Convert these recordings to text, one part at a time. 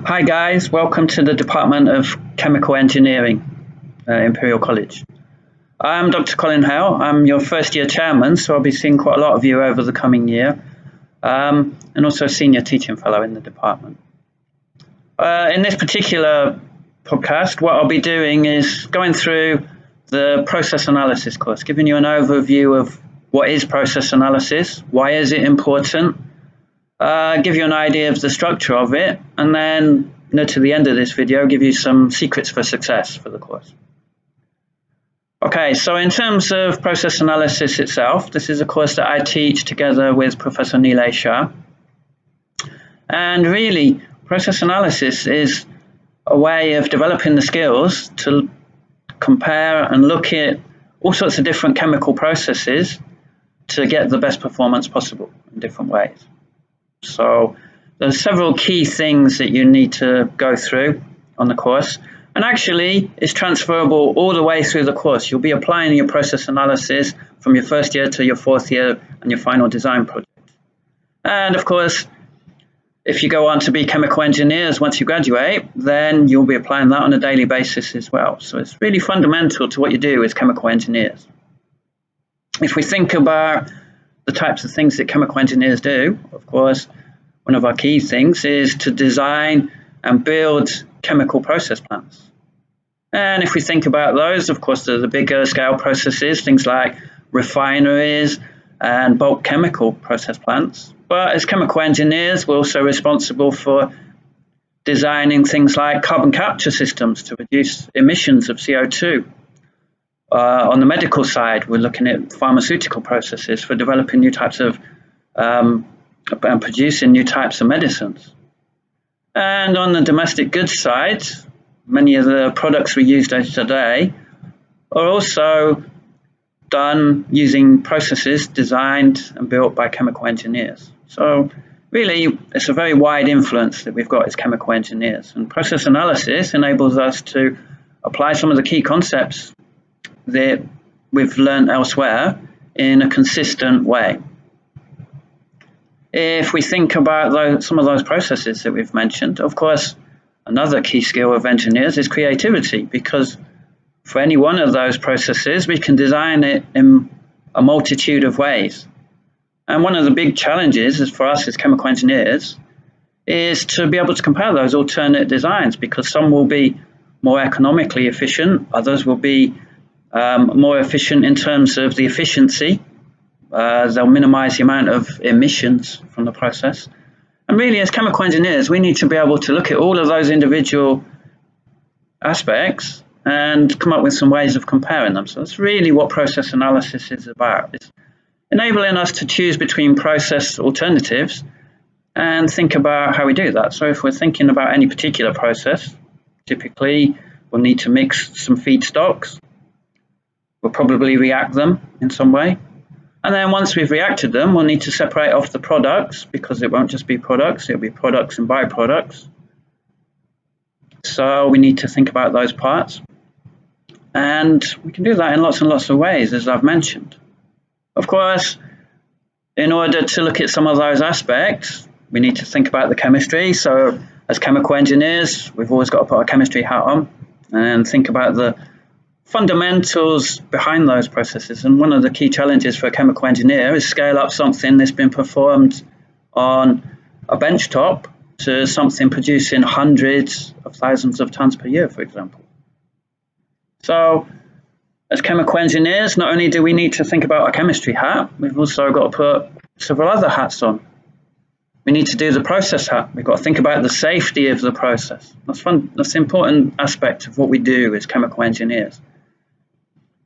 Hi guys, welcome to the Department of Chemical Engineering, Imperial College. I'm Dr. Colin Hale. I'm your first year chairman, so I'll be seeing quite a lot of you over the coming year, and also senior teaching fellow in the department. In this particular podcast, what I'll be doing is going through the process analysis course, giving you an overview of what is process analysis, why is it important, give you an idea of the structure of it, and then to the end of this video, give you some secrets for success for the course. Okay, so in terms of process analysis itself, this is a course that I teach together with Professor Neil Shah. And really, process analysis is a way of developing the skills to compare and look at all sorts of different chemical processes to get the best performance possible in different ways. So there's several key things that you need to go through on the course, and actually it's transferable all the way through the course. You'll be applying your process analysis from your first year to your fourth year and your final design project. And of course, if you go on to be chemical engineers once you graduate, then you'll be applying that on a daily basis as well. So it's really fundamental to what you do as chemical engineers. If we think about the types of things that chemical engineers do, of course, one of our key things is to design and build chemical process plants. And if we think about those, of course, the bigger scale processes, things like refineries and bulk chemical process plants. But as chemical engineers, we're also responsible for designing things like carbon capture systems to reduce emissions of CO2. On the medical side, we're looking at pharmaceutical processes for developing new types of and producing new types of medicines. And on the domestic goods side, many of the products we use today are also done using processes designed and built by chemical engineers. So really, it's a very wide influence that we've got as chemical engineers. And process analysis enables us to apply some of the key concepts that we've learned elsewhere in a consistent way. If we think about some of those processes that we've mentioned, of course, another key skill of engineers is creativity, because for any one of those processes, we can design it in a multitude of ways. And one of the big challenges for us as chemical engineers is to be able to compare those alternate designs, because some will be more economically efficient, others will be more efficient in terms of the efficiency. They'll minimize the amount of emissions from the process. And really, as chemical engineers, we need to be able to look at all of those individual aspects and come up with some ways of comparing them. So that's really what process analysis is about. It's enabling us to choose between process alternatives and think about how we do that. So if we're thinking about any particular process, typically we'll need to mix some feedstocks. We'll probably react them in some way. And then once we've reacted them, we'll need to separate off the products, because it won't just be products, it'll be products and byproducts. So we need to think about those parts. And we can do that in lots and lots of ways, as I've mentioned. Of course, in order to look at some of those aspects, we need to think about the chemistry. So as chemical engineers, we've always got to put our chemistry hat on and think about the fundamentals behind those processes. And one of the key challenges for a chemical engineer is scale up something that's been performed on a benchtop to something producing hundreds of thousands of tons per year, for example. So as chemical engineers, not only do we need to think about our chemistry hat, we've also got to put several other hats on. We need to do the process hat. We've got to think about the safety of the process. That's an important aspect of what we do as chemical engineers.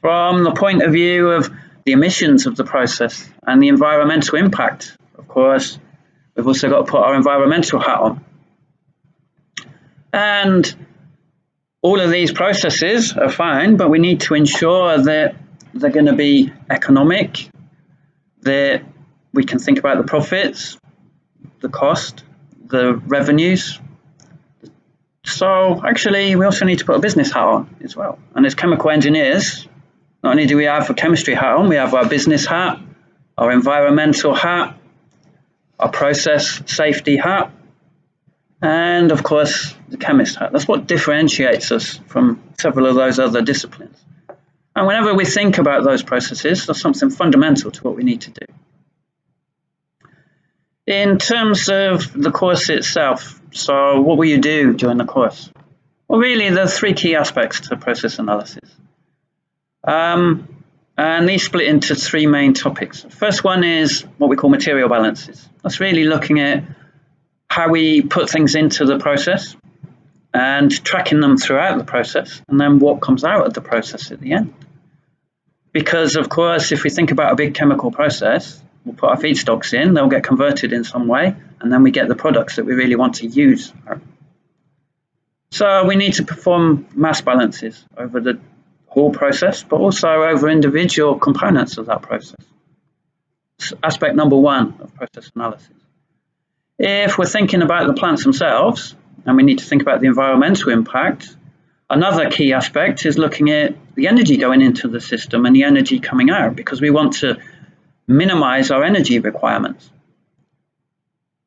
From the point of view of the emissions of the process and the environmental impact, of course, we've also got to put our environmental hat on. And all of these processes are fine, but we need to ensure that they're going to be economic, that we can think about the profits, the cost, the revenues. So actually, we also need to put a business hat on as well. And as chemical engineers, not only do we have a chemistry hat on, we have our business hat, our environmental hat, our process safety hat. and of course the chemist hat. That's what differentiates us from several of those other disciplines. And whenever we think about those processes, there's something fundamental to what we need to do. In terms of the course itself, so what will you do during the course? Well, really, there are three key aspects to process analysis. And these split into three main topics. The first one is what we call material balances. That's really looking at how we put things into the process and tracking them throughout the process, and then what comes out of the process at the end. Because, of course, if we think about a big chemical process, we'll put our feedstocks in, they'll get converted in some way, and then we get the products that we really want to use. So we need to perform mass balances over the whole process, but also over individual components of that process. It's aspect number one of process analysis. If we're thinking about the plants themselves, and we need to think about the environmental impact, another key aspect is looking at the energy going into the system and the energy coming out, because we want to minimize our energy requirements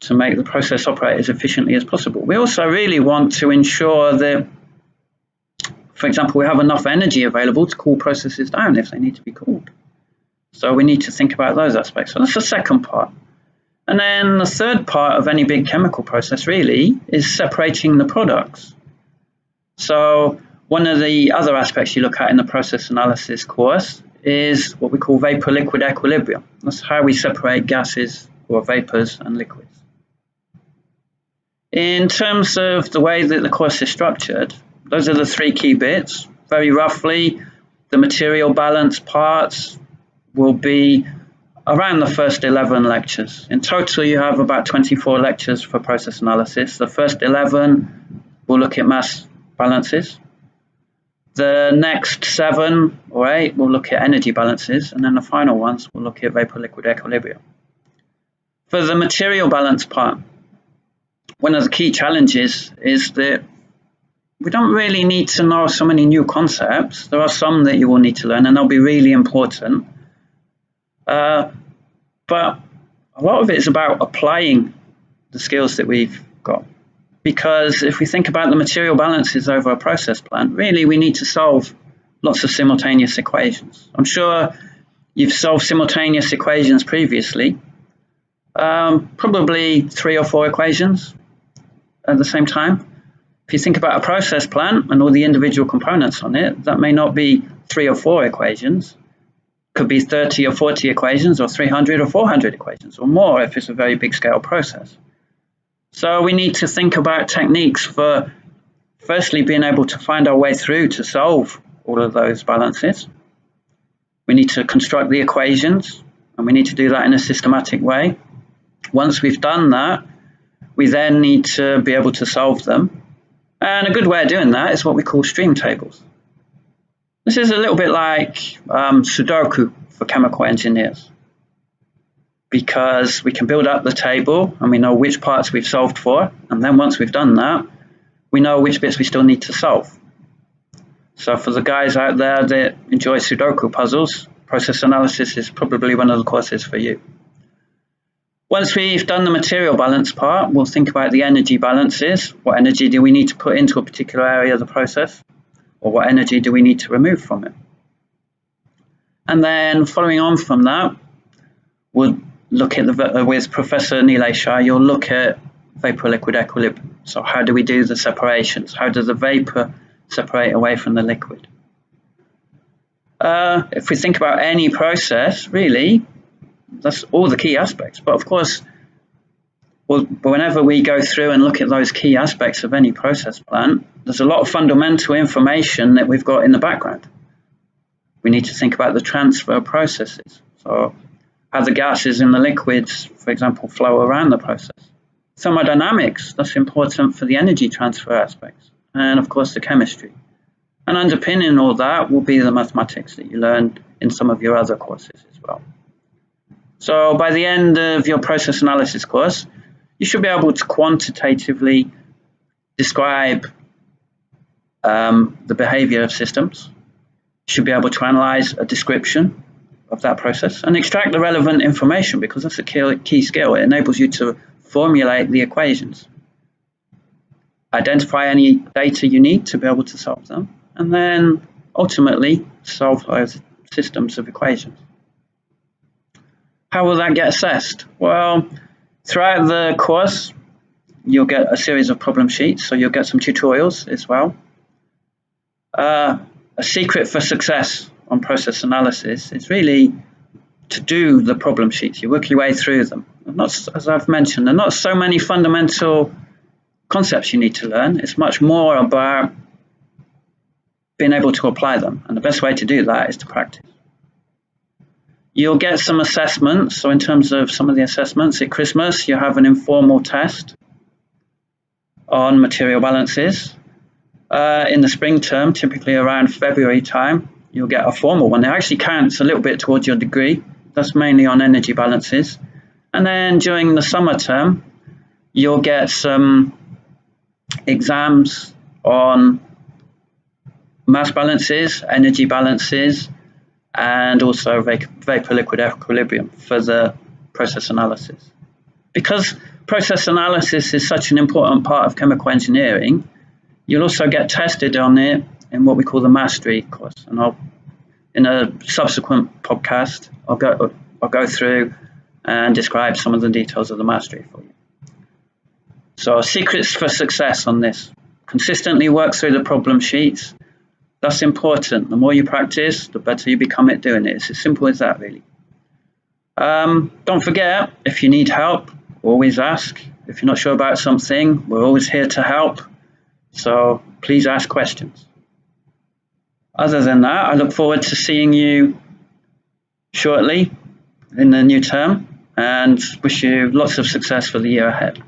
to make the process operate as efficiently as possible. We also really want to ensure that, for example, we have enough energy available to cool processes down if they need to be cooled. So we need to think about those aspects. So that's the second part. And then the third part of any big chemical process really is separating the products. So one of the other aspects you look at in the process analysis course is what we call vapor-liquid equilibrium. That's how we separate gases or vapors and liquids. In terms of the way that the course is structured, those are the three key bits. Very roughly, the material balance parts will be around the first 11 lectures. In total, you have about 24 lectures for process analysis. The first 11 will look at mass balances. The next 7 or 8 will look at energy balances, and then the final ones will look at vapor-liquid equilibrium. For the material balance part, one of the key challenges is that we don't really need to know so many new concepts. There are some that you will need to learn, and they'll be really important. But a lot of it is about applying the skills that we've got. Because if we think about the material balances over a process plant, really we need to solve lots of simultaneous equations. I'm sure you've solved simultaneous equations previously, probably 3 or 4 equations at the same time. If you think about a process plant and all the individual components on it, that may not be 3 or 4 equations. Could be 30 or 40 equations, or 300 or 400 equations, or more if it's a very big scale process. So we need to think about techniques for firstly being able to find our way through to solve all of those balances. We need to construct the equations, and we need to do that in a systematic way. Once we've done that, we then need to be able to solve them. And a good way of doing that is what we call stream tables. This is a little bit like Sudoku for chemical engineers, because we can build up the table and we know which parts we've solved for, and then once we've done that, we know which bits we still need to solve. So for the guys out there that enjoy Sudoku puzzles, process analysis is probably one of the courses for you. Once we've done the material balance part, we'll think about the energy balances. What energy do we need to put into a particular area of the process? Or what energy do we need to remove from it? And then following on from that, we'll look at with Professor Nilay Shah, you'll look at vapor-liquid equilibrium. So how do we do the separations? How does the vapor separate away from the liquid? If we think about any process, really, that's all the key aspects. But of course, whenever we go through and look at those key aspects of any process plant, there's a lot of fundamental information that we've got in the background. We need to think about the transfer processes. So how the gases in the liquids, for example, flow around the process. Thermodynamics, that's important for the energy transfer aspects. And of course, the chemistry. And underpinning all that will be the mathematics that you learned in some of your other courses as well. So by the end of your process analysis course, you should be able to quantitatively describe the behavior of systems. You should be able to analyze a description of that process and extract the relevant information, because that's a key skill. It enables you to formulate the equations. identify any data you need to be able to solve them, and then ultimately solve those systems of equations. How will that get assessed? Well, throughout the course, you'll get a series of problem sheets, so you'll get some tutorials as well. A secret for success on process analysis is really to do the problem sheets. You work your way through them. Not, as I've mentioned, there are not so many fundamental concepts you need to learn. It's much more about being able to apply them, and the best way to do that is to practice. You'll get some assessments. So in terms of some of the assessments, at Christmas you have an informal test on material balances. In the spring term, typically around February time, you'll get a formal one. It actually counts a little bit towards your degree. That's mainly on energy balances. And then during the summer term, you'll get some exams on mass balances, energy balances, and also vapor-liquid equilibrium for the process analysis. Because process analysis is such an important part of chemical engineering, you'll also get tested on it in what we call the mastery course. And in a subsequent podcast, I'll go through and describe some of the details of the mastery for you. So secrets for success on this. Consistently work through the problem sheets. That's important. The more you practice, the better you become at doing it. It's as simple as that, really. Don't forget, if you need help, always ask. If you're not sure about something, we're always here to help. So please ask questions. Other than that, I look forward to seeing you shortly in the new term and wish you lots of success for the year ahead.